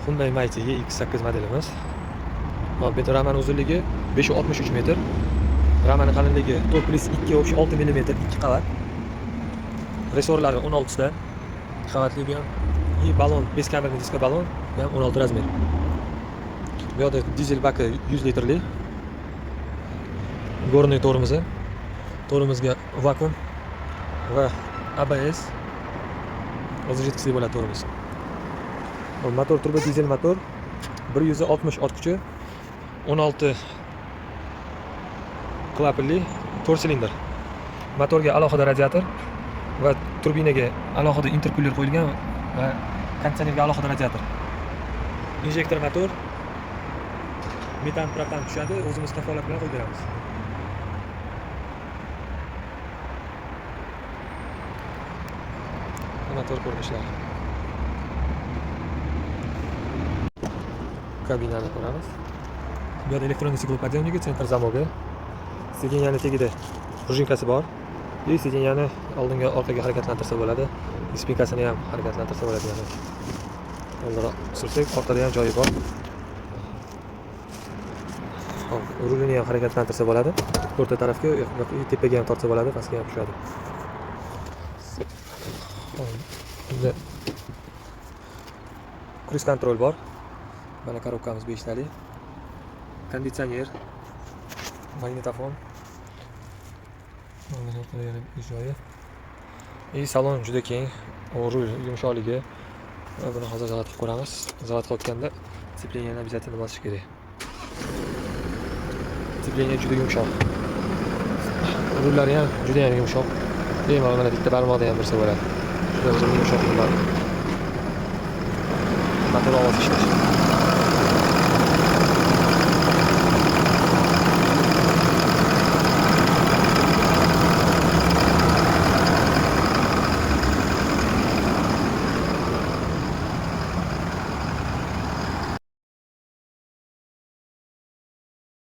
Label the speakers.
Speaker 1: Hyundai Mighty EX8 modelimiz. Bu yerda ramani uzunligi 563 metr. Ramani qalinligi 4+2/6 mm 2 qavat. Resorlari 16 ta. Qavatli bu ham. Balon 5 kamerli diska balon, bu ham 16 razmer. Bu yerda dizel baki 100 litrli. Gorniy tormozi. Tormozga vakuum va ABS. O'zi yetkazib bo'ladi tormoz. Motor turbo dizel motor 160 ot kuchi 16 klapanli 4 silindr. Motorga alohida radiator va turbinaga alohida interkuler qo'yilgan va konditsionerga alohida radiator. Injektor motor metan propan tushadi, o'zimiz kafolat bilan qo'yib beramiz. Motor ko'rinishlari. Kabinani ko'ramiz. Bu yerda elektron ensiklopediyamniki, sentr zamogi. Sideniyani tagida prujinкасы bor. Sideniyani oldinga orqaga harakatlantirsa bo'ladi. Spinkasini ham harakatlantirsa bo'ladi yana. Oldinroq sursak, orqada ham joyi bor. Hop, rulini ham harakatlantirsa bo'ladi. O'rta tarafga yoki tepaga ham tortsa bo'ladi, pastga ham tushadi. Bunda cruise control bor. Mana korobkamiz 5 tali. Konditsioner, magnitofon. Mana yana joyi. Salon juda keng, rul yumshoqligi. Buni hozir zavod qilib ko'ramiz. Zavod qilganda scepleniyani обязательно bosish kerak. Scepleniya juda yumshoq. Rullari ham juda ham yumshoq. Bemalol mana bitta barmoqda ham birsa bo'ladi. Juda yumshoq rullar. Motor ovozi ishlash.